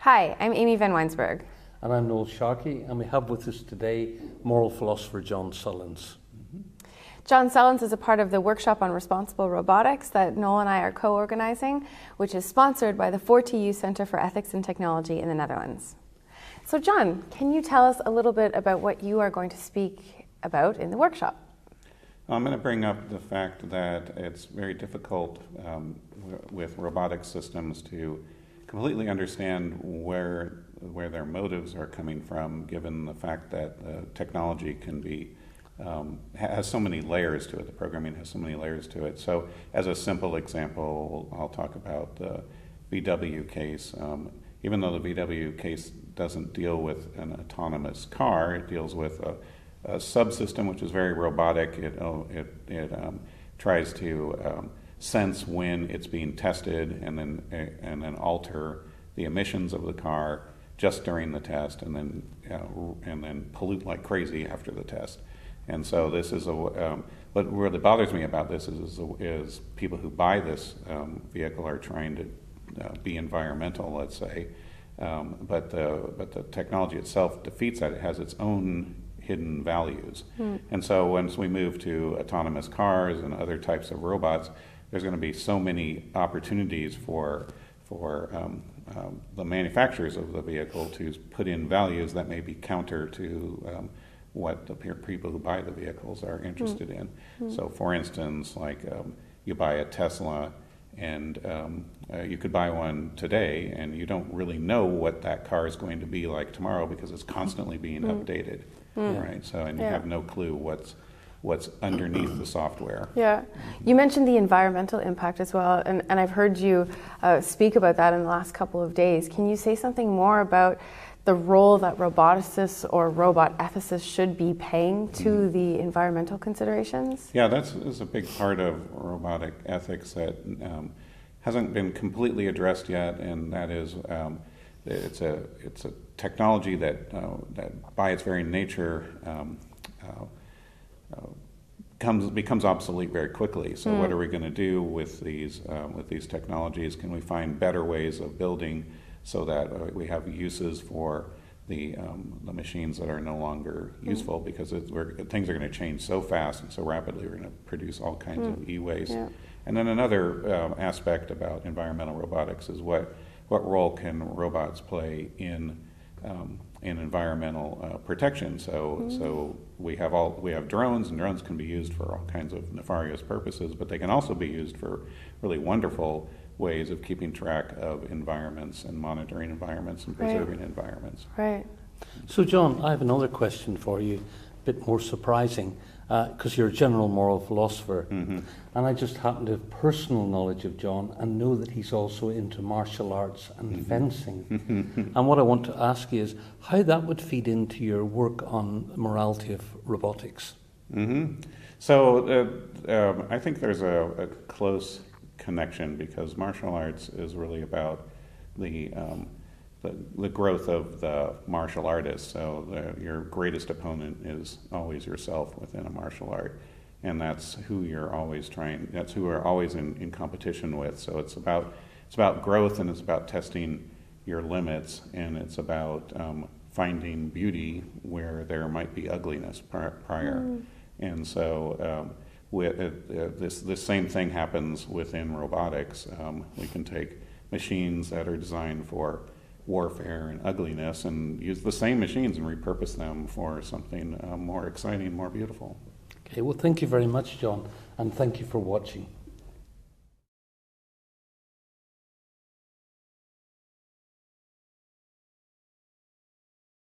Hi, I'm Amy Van Weinsberg. And I'm Noel Sharkey, and we have with us today moral philosopher John Sullins. John Sullins is a part of the workshop on Responsible Robotics that Noel and I are co-organizing, which is sponsored by the 4TU Center for Ethics and Technology in the Netherlands. So John, can you tell us a little bit about what you are going to speak about in the workshop? I'm going to bring up the fact that it's very difficult with robotic systems to completely understand where their motives are coming from, given the fact that technology can be has so many layers to it. The programming has so many layers to it. So, as a simple example, I'll talk about the VW case. Even though the VW case doesn't deal with an autonomous car, it deals with a subsystem which is very robotic. It tries to sense when it's being tested, and then alter the emissions of the car just during the test, and then pollute like crazy after the test. And so this is what really bothers me about this is people who buy this vehicle are trying to be environmental, let's say, but the technology itself defeats that. It has its own hidden values. And so once we move to autonomous cars and other types of robots, there's going to be so many opportunities for the manufacturers of the vehicle to put in values that may be counter to what the people who buy the vehicles are interested in. So for instance, like you buy a Tesla, and you could buy one today, and you don't really know what that car is going to be like tomorrow because it's constantly being updated, right? So, and you have no clue what's underneath the software. Yeah, you mentioned the environmental impact as well, and I've heard you speak about that in the last couple of days. Can you say something more about the role that roboticists or robot ethicists should be paying to the environmental considerations? Yeah, that's a big part of robotic ethics that hasn't been completely addressed yet, and that is it's a technology that by its very nature becomes obsolete very quickly. So what are we going to do with these technologies? Can we find better ways of building so that we have uses for the machines that are no longer useful, because things are going to change so fast and so rapidly. We're going to produce all kinds of e-waste. Yeah. And then another aspect about environmental robotics is what role can robots play in environmental protection. So we have drones, and drones can be used for all kinds of nefarious purposes, but they can also be used for really wonderful ways of keeping track of environments and monitoring environments and preserving environments. Right. So John, I have another question for you, a bit more surprising, because you're a general moral philosopher, and I just happen to have personal knowledge of John and know that he's also into martial arts and fencing. And what I want to ask you is how that would feed into your work on morality of robotics. So I think there's a close connection, because martial arts is really about the growth of the martial artist. So your greatest opponent is always yourself within a martial art, and that's who you're always that's who we're always in competition with. So it's about growth, and it's about testing your limits, and it's about finding beauty where there might be ugliness prior. And so this same thing happens within robotics. We can take machines that are designed for warfare and ugliness and use the same machines and repurpose them for something more exciting, more beautiful. Okay, well, thank you very much, John, and thank you for watching.